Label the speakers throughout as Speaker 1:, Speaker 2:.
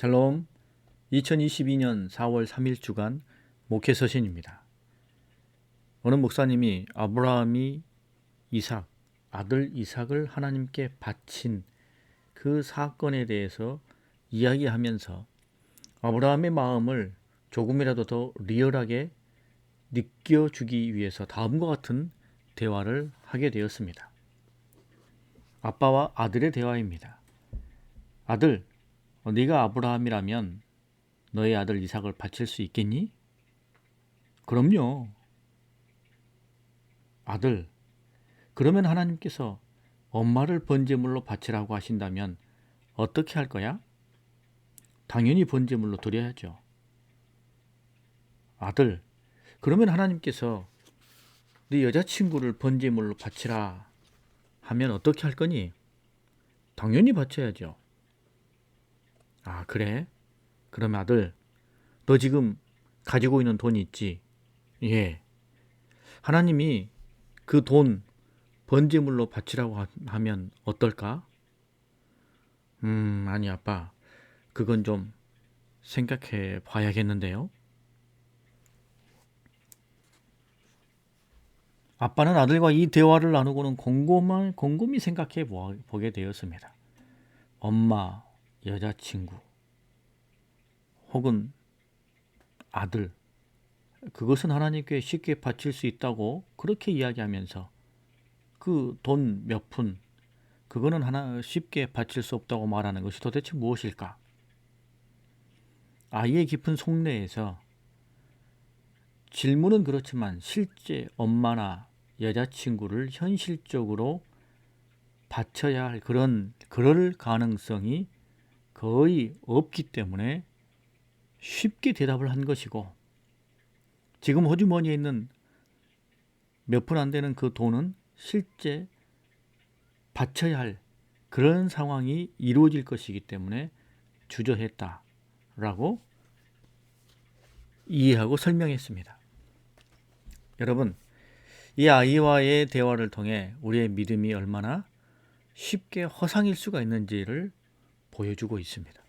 Speaker 1: 샬롬. 2022년 4월 3일 주간 목회 서신입니다. 어느 목사님이 아브라함이 아들 이삭을 하나님께 바친 그 사건에 대해서 이야기하면서 아브라함의 마음을 조금이라도 더 리얼하게 느껴주기 위해서 다음과 같은 대화를 하게 되었습니다. 아빠와 아들의 대화입니다. 아들, 네가 아브라함이라면 너의 아들 이삭을 바칠 수 있겠니? 그럼요. 아들, 그러면 하나님께서 엄마를 번제물로 바치라고 하신다면 어떻게 할 거야? 당연히 번제물로 드려야죠. 아들, 그러면 하나님께서 네 여자친구를 번제물로 바치라 하면 어떻게 할 거니? 당연히 바쳐야죠. 아, 그래? 그러면 아들, 너 지금 가지고 있는 돈이 있지? 예. 하나님이 그 돈 번제물로 바치라고 하면 어떨까? 아니 아빠, 그건 좀 생각해 봐야겠는데요. 아빠는 아들과 이 대화를 나누고는 곰곰이 생각해 보게 되었습니다. 엄마, 여자친구, 혹은 아들, 그것은 하나님께 쉽게 바칠 수 있다고 그렇게 이야기하면서 그 돈 몇 푼, 그거는 쉽게 바칠 수 없다고 말하는 것이 도대체 무엇일까? 아이의 깊은 속내에서 질문은 그렇지만 실제 엄마나 여자친구를 현실적으로 바쳐야 할 그럴 가능성이 거의 없기 때문에 쉽게 대답을 한 것이고, 지금 호주머니에 있는 몇 푼 안 되는 그 돈은 실제 바쳐야 할 그런 상황이 이루어질 것이기 때문에 주저했다라고 이해하고 설명했습니다. 여러분, 이 아이와의 대화를 통해 우리의 믿음이 얼마나 쉽게 허상일 수가 있는지를 보여주고 있습니다.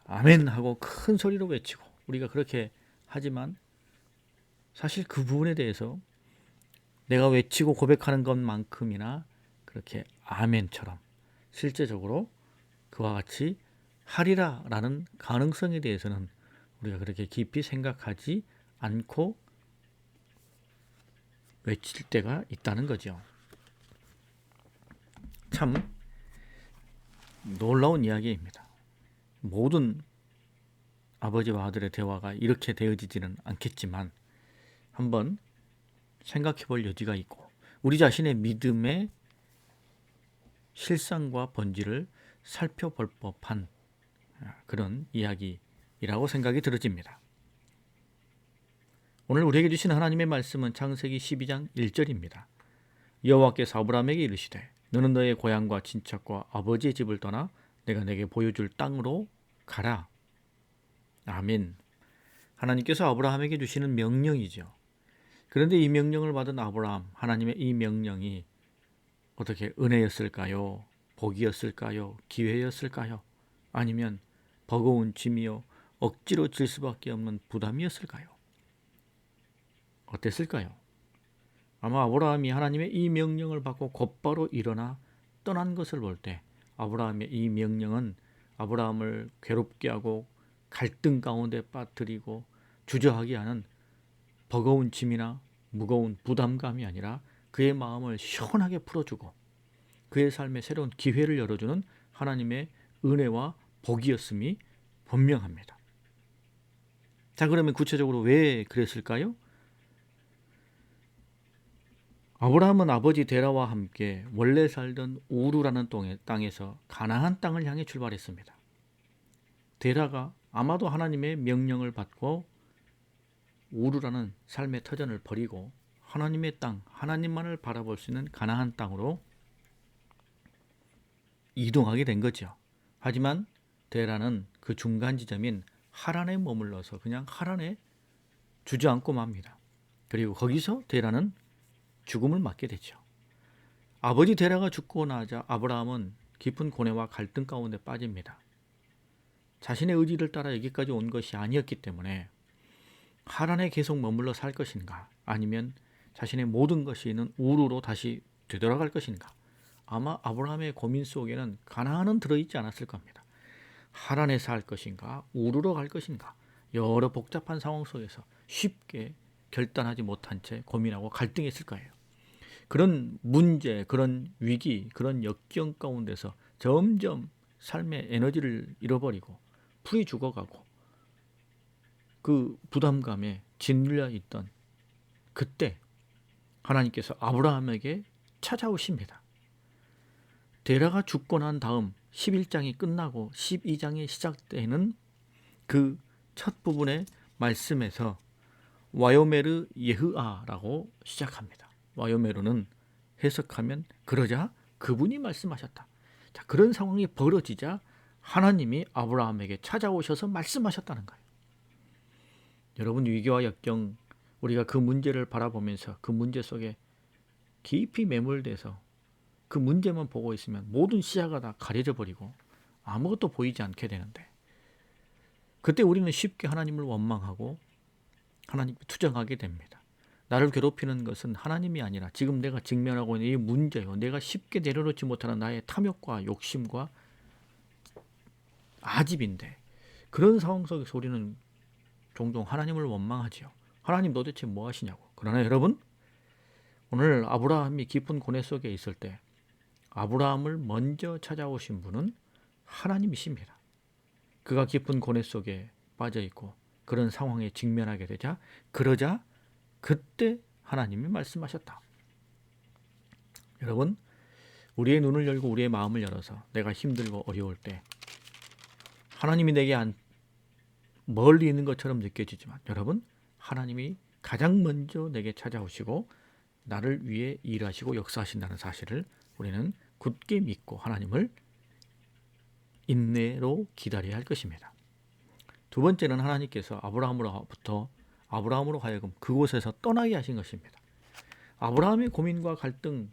Speaker 1: 아멘 하고 큰 소리로 외치고 우리가 그렇게 하지만 사실 그 부분에 대해서 내가 외치고 고백하는 것만큼이나 그렇게 아멘처럼 실제적으로 그와 같이 하리라 라는 가능성에 대해서는 우리가 그렇게 깊이 생각하지 않고 외칠 때가 있다는 거죠. 참 놀라운 이야기입니다. 모든 아버지와 아들의 대화가 이렇게 되어지지는 않겠지만 한번 생각해 볼 여지가 있고 우리 자신의 믿음의 실상과 본질을 살펴볼 법한 그런 이야기라고 생각이 들어집니다. 오늘 우리에게 주신 하나님의 말씀은 창세기 12장 1절입니다. 여호와께서 아브라함에게 이르시되 너는 너의 고향과 친척과 아버지의 집을 떠나 내가 내게 보여줄 땅으로 가라. 아멘. 하나님께서 아브라함에게 주시는 명령이죠. 그런데 이 명령을 받은 아브라함, 하나님의 이 명령이 어떻게 은혜였을까요? 복이었을까요? 기회였을까요? 아니면 버거운 짐이요 억지로 질 수밖에 없는 부담이었을까요? 어땠을까요? 아마 아브라함이 하나님의 이 명령을 받고 곧바로 일어나 떠난 것을 볼 때 아브라함의 이 명령은 아브라함을 괴롭게 하고 갈등 가운데 빠뜨리고 주저하게 하는 버거운 짐이나 무거운 부담감이 아니라 그의 마음을 시원하게 풀어주고 그의 삶에 새로운 기회를 열어주는 하나님의 은혜와 복이었음이 분명합니다. 자, 그러면 구체적으로 왜 그랬을까요? 아브라함은 아버지 데라와 함께 원래 살던 우르라는 땅에서 가나안 땅을 향해 출발했습니다. 데라가 아마도 하나님의 명령을 받고 우르라는 삶의 터전을 버리고 하나님의 땅, 하나님만을 바라볼 수 있는 가나안 땅으로 이동하게 된 거죠. 하지만 데라는 그 중간 지점인 하란에 머물러서 그냥 하란에 주저앉고 맙니다. 그리고 거기서 데라는 죽음을 맞게 되죠. 아버지 데라가 죽고 나자 아브라함은 깊은 고뇌와 갈등 가운데 빠집니다. 자신의 의지를 따라 여기까지 온 것이 아니었기 때문에 하란에 계속 머물러 살 것인가, 아니면 자신의 모든 것이 있는 우르로 다시 되돌아갈 것인가. 아마 아브라함의 고민 속에는 가나안은 들어있지 않았을 겁니다. 하란에 살 것인가, 우르로 갈 것인가, 여러 복잡한 상황 속에서 쉽게 결단하지 못한 채 고민하고 갈등했을 거예요. 그런 문제, 그런 위기, 그런 역경 가운데서 점점 삶의 에너지를 잃어버리고 풀이 죽어가고 그 부담감에 짓눌려 있던 그때 하나님께서 아브라함에게 찾아오십니다. 데라가 죽고 난 다음 11장이 끝나고 12장이 시작되는 그 첫 부분의 말씀에서 와요메르 예흐아라고 시작합니다. 와요메르는 해석하면 그러자 그분이 말씀하셨다. 자, 그런 상황이 벌어지자 하나님이 아브라함에게 찾아오셔서 말씀하셨다는 거예요. 여러분, 위기와 역경, 우리가 그 문제를 바라보면서 그 문제 속에 깊이 매몰돼서 그 문제만 보고 있으면 모든 시야가 다 가려져 버리고 아무것도 보이지 않게 되는데, 그때 우리는 쉽게 하나님을 원망하고 하나님께 투정하게 됩니다. 나를 괴롭히는 것은 하나님이 아니라 지금 내가 직면하고 있는 이 문제요, 내가 쉽게 내려놓지 못하는 나의 탐욕과 욕심과 아집인데, 그런 상황 속에서 우리는 종종 하나님을 원망하지요. 하나님 도대체 뭐 하시냐고. 그러나 여러분, 오늘 아브라함이 깊은 고뇌 속에 있을 때 아브라함을 먼저 찾아오신 분은 하나님이십니다. 그가 깊은 고뇌 속에 빠져 있고 그런 상황에 직면하게 되자, 그러자 그때 하나님이 말씀하셨다. 여러분, 우리의 눈을 열고 우리의 마음을 열어서 내가 힘들고 어려울 때 하나님이 내게 멀리 있는 것처럼 느껴지지만, 여러분, 하나님이 가장 먼저 내게 찾아오시고 나를 위해 일하시고 역사하신다는 사실을 우리는 굳게 믿고 하나님을 인내로 기다려야 할 것입니다. 두 번째는 하나님께서 아브라함으로 하여금 그곳에서 떠나게 하신 것입니다. 아브라함의 고민과 갈등,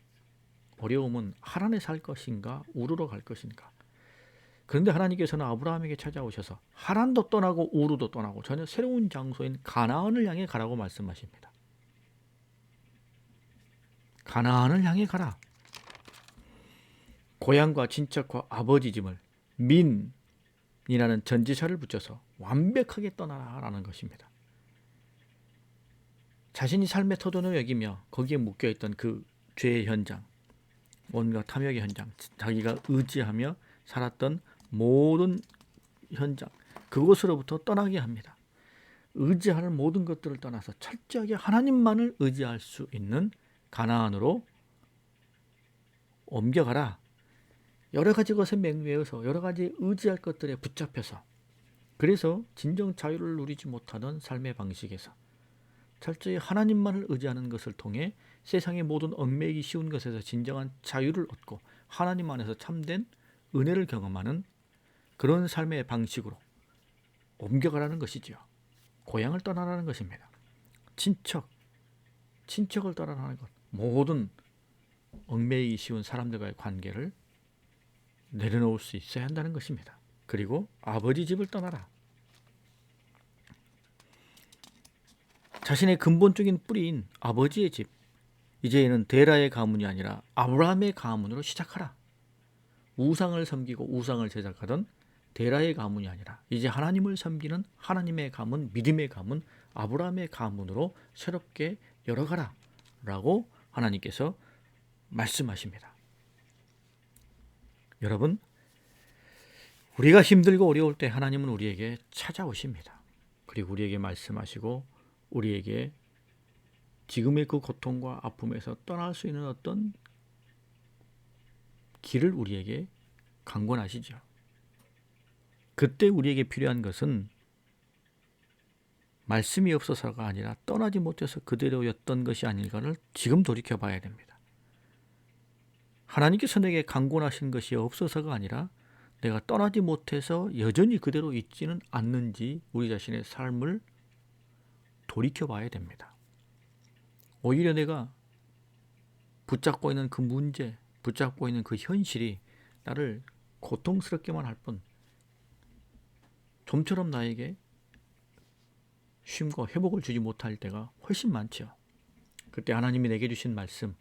Speaker 1: 어려움은 하란에 살 것인가, 우르로 갈 것인가. 그런데 하나님께서는 아브라함에게 찾아오셔서 하란도 떠나고 우르도 떠나고 전혀 새로운 장소인 가나안을 향해 가라고 말씀하십니다. 가나안을 향해 가라. 고향과 친척과 아버지 집을 민이라는 전지사를 붙여서 완벽하게 떠나라라는 것입니다. 자신이 삶의 터전을 여기며 거기에 묶여있던 그 죄의 현장, 온갖 탐욕의 현장, 자기가 의지하며 살았던 모든 현장, 그곳으로부터 떠나게 합니다. 의지할 모든 것들을 떠나서 철저하게 하나님만을 의지할 수 있는 가나안으로 옮겨가라. 여러 가지 것에 맹매여서 여러 가지 의지할 것들에 붙잡혀서, 그래서 진정 자유를 누리지 못하던 삶의 방식에서 철저히 하나님만을 의지하는 것을 통해 세상의 모든 얽매이기 쉬운 것에서 진정한 자유를 얻고 하나님 안에서 참된 은혜를 경험하는 그런 삶의 방식으로 옮겨가라는 것이지요. 고향을 떠나라는 것입니다. 친척을 떠나라는 것, 모든 얽매이기 쉬운 사람들과의 관계를 내려놓을 수 있어야 한다는 것입니다. 그리고 아버지 집을 떠나라. 자신의 근본적인 뿌리인 아버지의 집, 이제는 데라의 가문이 아니라 아브라함의 가문으로 시작하라. 우상을 섬기고 우상을 제작하던 데라의 가문이 아니라 이제 하나님을 섬기는 하나님의 가문, 믿음의 가문, 아브라함의 가문으로 새롭게 열어가라 라고 하나님께서 말씀하십니다. 여러분, 우리가 힘들고 어려울 때 하나님은 우리에게 찾아오십니다. 그리고 우리에게 말씀하시고 우리에게 지금의 그 고통과 아픔에서 떠날 수 있는 어떤 길을 우리에게 강권하시죠. 그때 우리에게 필요한 것은 말씀이 없어서가 아니라 떠나지 못해서 그대로였던 것이 아닐까를 지금 돌이켜봐야 됩니다. 하나님께서 내게 강권하신 것이 없어서가 아니라 내가 떠나지 못해서 여전히 그대로 있지는 않는지 우리 자신의 삶을 돌이켜봐야 됩니다. 오히려 내가 붙잡고 있는 그 문제, 붙잡고 있는 그 현실이 나를 고통스럽게만 할 뿐 좀처럼 나에게 쉼과 회복을 주지 못할 때가 훨씬 많죠. 그때 하나님이 내게 주신 말씀,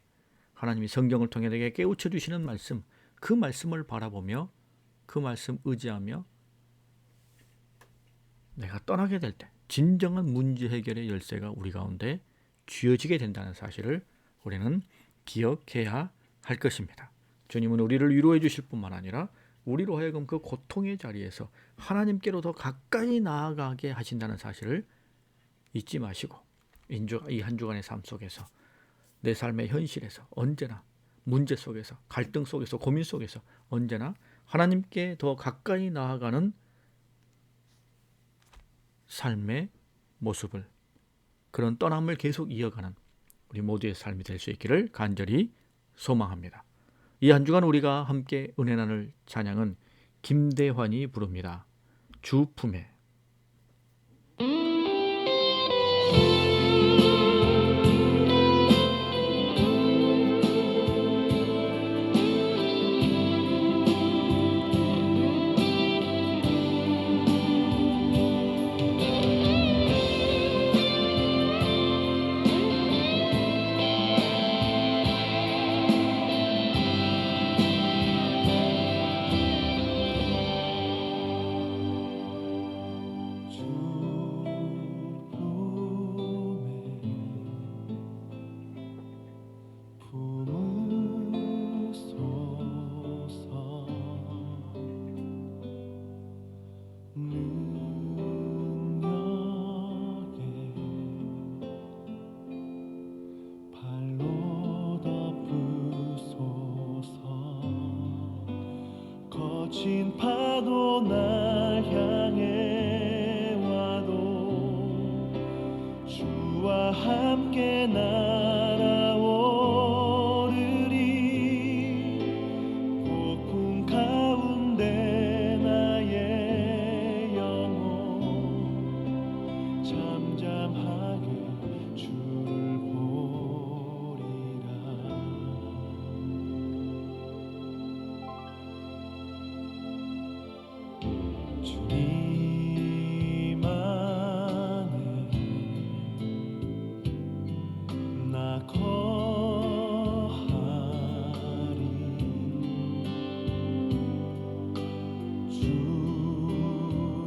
Speaker 1: 하나님이 성경을 통해 내게 깨우쳐 주시는 말씀, 그 말씀을 바라보며 그 말씀 의지하며 내가 떠나게 될 때 진정한 문제 해결의 열쇠가 우리 가운데 쥐어지게 된다는 사실을 우리는 기억해야 할 것입니다. 주님은 우리를 위로해 주실 뿐만 아니라 우리로 하여금 그 고통의 자리에서 하나님께로 더 가까이 나아가게 하신다는 사실을 잊지 마시고 이 한 주간의 삶 속에서 내 삶의 현실에서 언제나 문제 속에서 갈등 속에서 고민 속에서 언제나 하나님께 더 가까이 나아가는 삶의 모습을, 그런 떠남을 계속 이어가는 우리 모두의 삶이 될 수 있기를 간절히 소망합니다. 이 한 주간 우리가 함께 은혜 나눌 찬양은 김대환이 부릅니다. 주 품에.
Speaker 2: 거친 파도 날 향해 와도 주와 함께 날아오르리. 폭풍 가운데 나의 영혼 잠잠하게 주를 보리라. 주님 안에 나 거하리. 주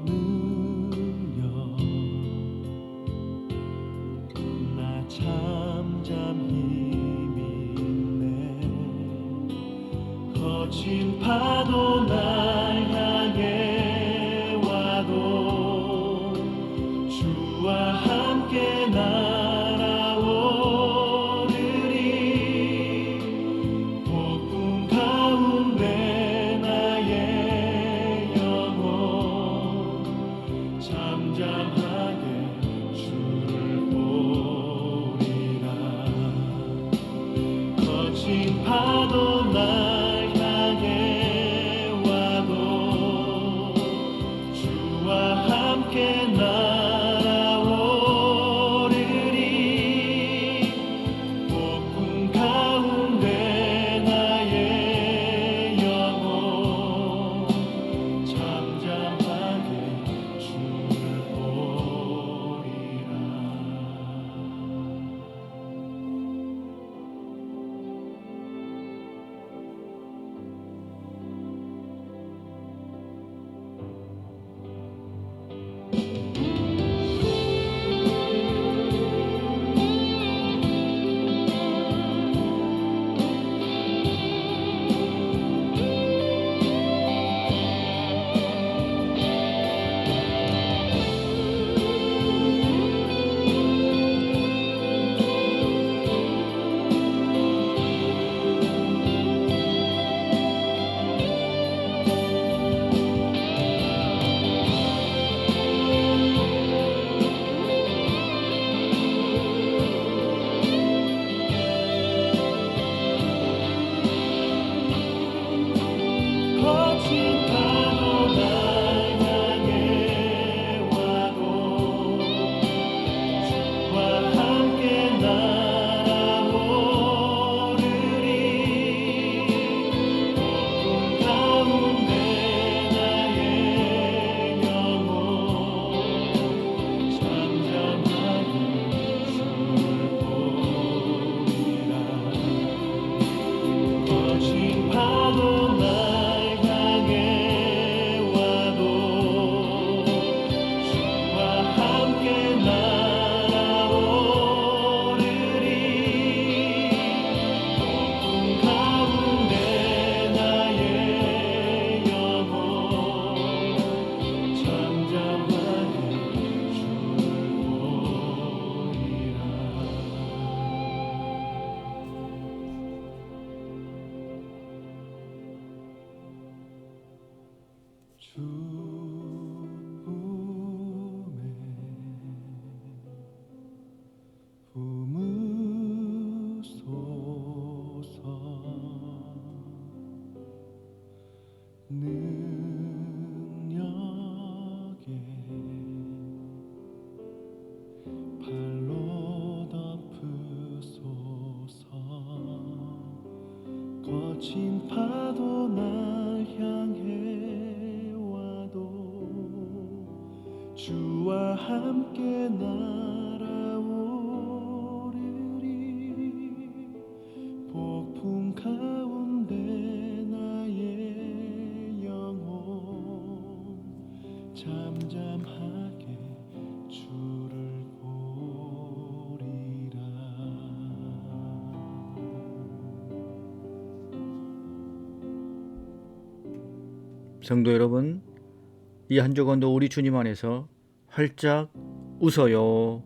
Speaker 2: 능력 나 잠잠히 믿네. 거친 파도 날 향해 주와 함께 날아오르리 폭풍 가운데 나의 영혼 잠잠하게 주를 보리라.
Speaker 1: 성도 여러분, 이 한 주간도 우리 주님 안에서 활짝 웃어요.